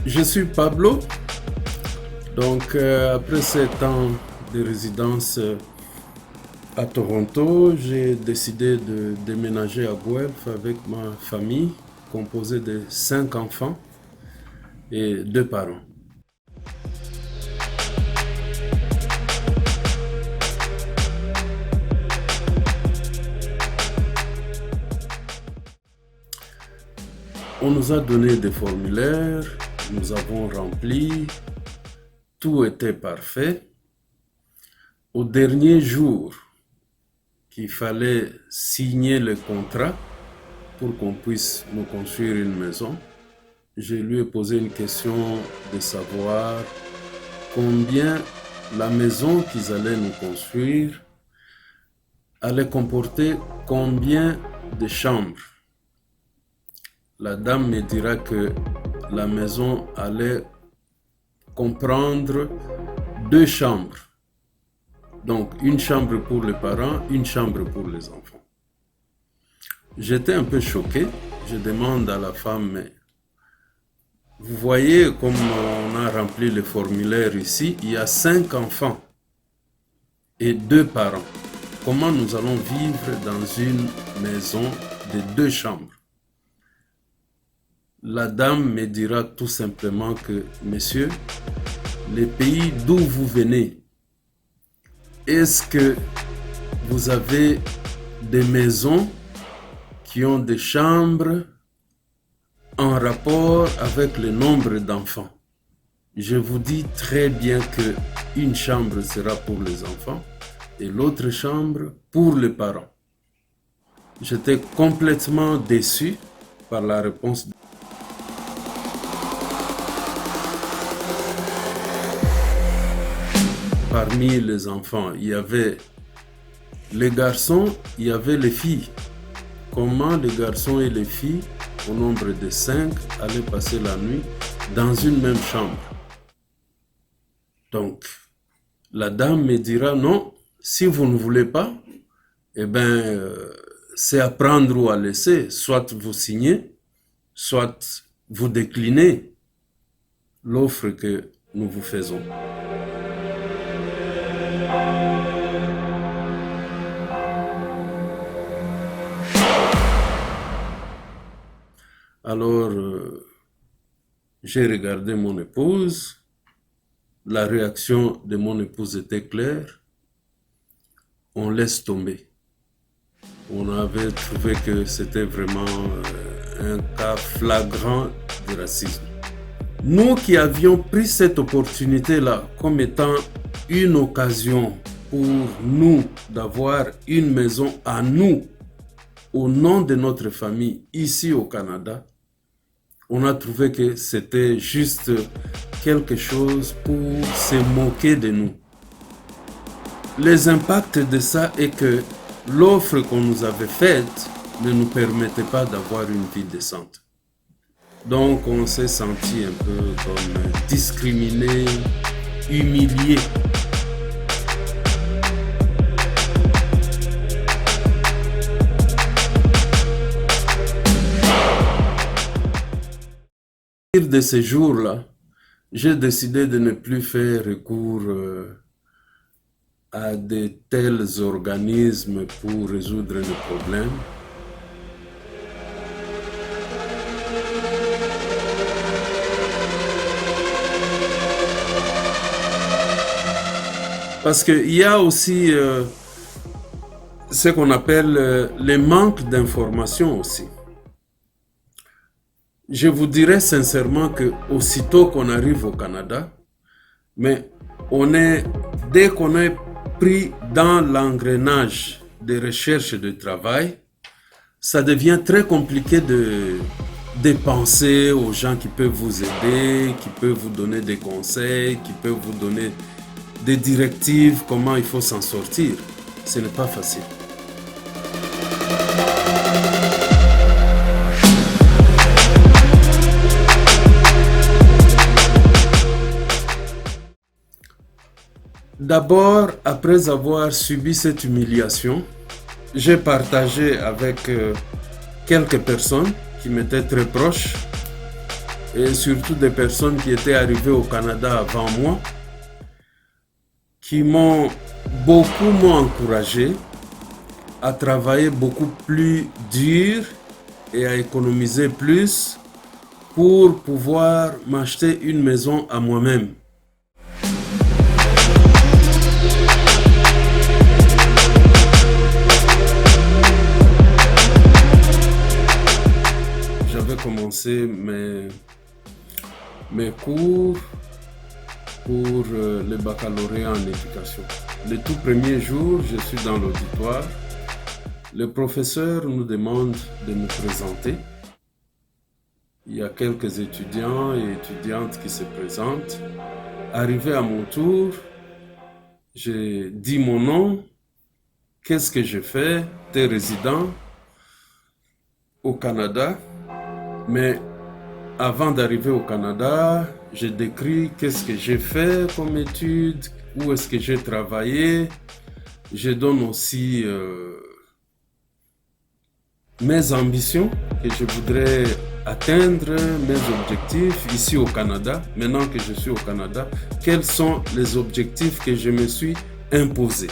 Je suis Pablo. Donc, après 7 ans de résidence à Toronto, j'ai décidé de déménager à Guelph avec ma famille, composée de 5 enfants et 2 parents. On nous a donné des formulaires, nous avons rempli, tout était parfait. Au dernier jour qu'il fallait signer le contrat pour qu'on puisse nous construire une maison, je lui ai posé une question de savoir combien la maison qu'ils allaient nous construire allait comporter combien de chambres. La dame me dira que la maison allait comprendre 2 chambres. Donc, une chambre pour les parents, une chambre pour les enfants. J'étais un peu choqué. Je demande à la femme, mais vous voyez comme on a rempli le formulaire ici, il y a 5 enfants et 2 parents. Comment nous allons vivre dans une maison de 2 chambres? La dame me dira tout simplement que, monsieur, le pays d'où vous venez, est-ce que vous avez des maisons qui ont des chambres en rapport avec le nombre d'enfants? Je vous dis très bien que une chambre sera pour les enfants et l'autre chambre pour les parents. J'étais complètement déçu par la réponse. Parmi les enfants, il y avait les garçons, il y avait les filles. Comment les garçons et les filles, au nombre de 5, allaient passer la nuit dans une même chambre? Donc, la dame me dira non, si vous ne voulez pas, eh bien, c'est à prendre ou à laisser. Soit vous signez, soit vous déclinez l'offre que nous vous faisons. Alors, j'ai regardé mon épouse. La réaction de mon épouse était claire. On laisse tomber. On avait trouvé que c'était vraiment un cas flagrant de racisme. Nous qui avions pris cette opportunité-là comme étant une occasion pour nous d'avoir une maison à nous, au nom de notre famille, ici au Canada, on a trouvé que c'était juste quelque chose pour se moquer de nous. Les impacts de ça est que l'offre qu'on nous avait faite ne nous permettait pas d'avoir une vie décente. Donc on s'est senti un peu comme discriminé, humilié. De ces jours-là, j'ai décidé de ne plus faire recours à de tels organismes pour résoudre les problèmes. Parce qu'il y a aussi ce qu'on appelle le manque d'information aussi. Je vous dirais sincèrement que aussitôt qu'on arrive au Canada, mais dès qu'on est pris dans l'engrenage de recherche de travail, ça devient très compliqué de penser aux gens qui peuvent vous aider, qui peuvent vous donner des conseils, qui peuvent vous donner des directives, comment il faut s'en sortir. Ce n'est pas facile. D'abord, après avoir subi cette humiliation, j'ai partagé avec quelques personnes qui m'étaient très proches et surtout des personnes qui étaient arrivées au Canada avant moi, qui m'ont beaucoup encouragé à travailler beaucoup plus dur et à économiser plus pour pouvoir m'acheter une maison à moi-même. J'avais commencé mes cours pour le baccalauréat en éducation. Le tout premier jour, je suis dans l'auditoire. Le professeur nous demande de nous présenter. Il y a quelques étudiants et étudiantes qui se présentent. Arrivé à mon tour, j'ai dit mon nom, qu'est-ce que je fais, t'es résident au Canada. Mais avant d'arriver au Canada, je décris qu'est-ce que j'ai fait comme études, où est-ce que j'ai travaillé. Je donne aussi mes ambitions que je voudrais atteindre, mes objectifs ici au Canada. Maintenant que je suis au Canada, quels sont les objectifs que je me suis imposés?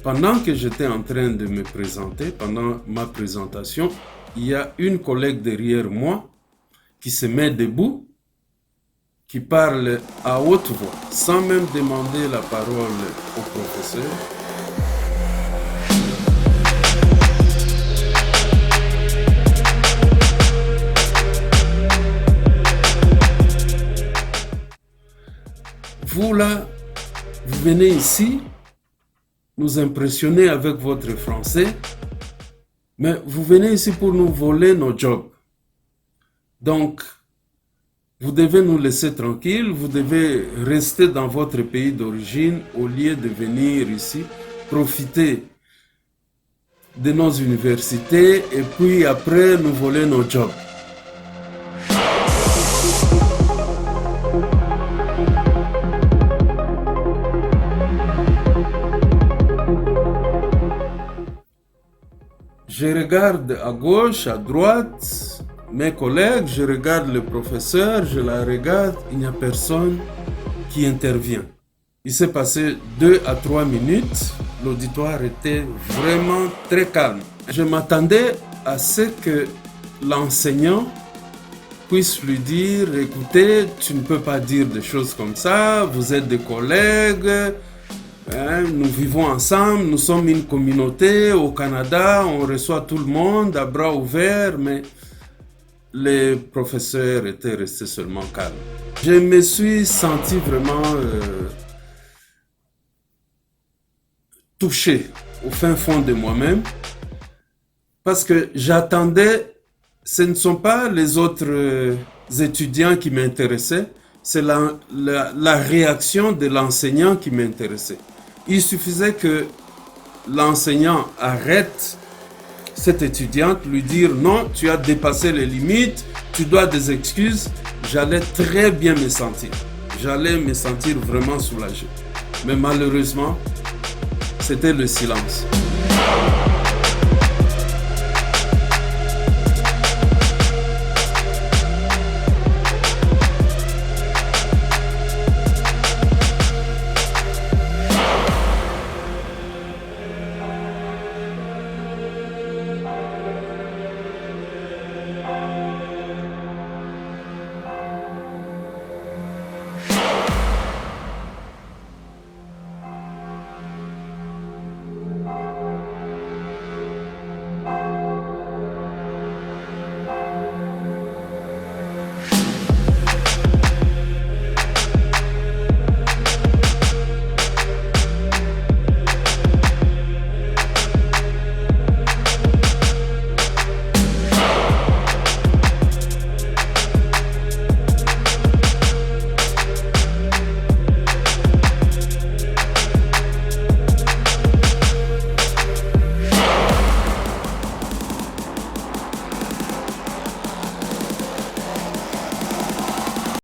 Pendant que j'étais en train de me présenter, pendant ma présentation, il y a une collègue derrière moi qui se met debout, qui parle à haute voix, sans même demander la parole au professeur. Vous là, vous venez ici, nous impressionner avec votre français, mais vous venez ici pour nous voler nos jobs. Donc, vous devez nous laisser tranquilles, vous devez rester dans votre pays d'origine au lieu de venir ici, profiter de nos universités et puis après nous voler nos jobs. Je regarde à gauche, à droite, mes collègues, je regarde le professeur, je la regarde, il n'y a personne qui intervient. Il s'est passé 2 à 3 minutes, l'auditoire était vraiment très calme. Je m'attendais à ce que l'enseignant puisse lui dire, écoutez, tu ne peux pas dire des choses comme ça, vous êtes des collègues, nous vivons ensemble, nous sommes une communauté au Canada, on reçoit tout le monde à bras ouverts, mais les professeurs étaient restés seulement calmes. Je me suis senti vraiment touché au fin fond de moi-même parce que j'attendais, ce ne sont pas les autres étudiants qui m'intéressaient, c'est la réaction de l'enseignant qui m'intéressait. Il suffisait que l'enseignant arrête cette étudiante, lui dire non, tu as dépassé les limites, tu dois des excuses. J'allais très bien me sentir. J'allais me sentir vraiment soulagé. Mais malheureusement, c'était le silence.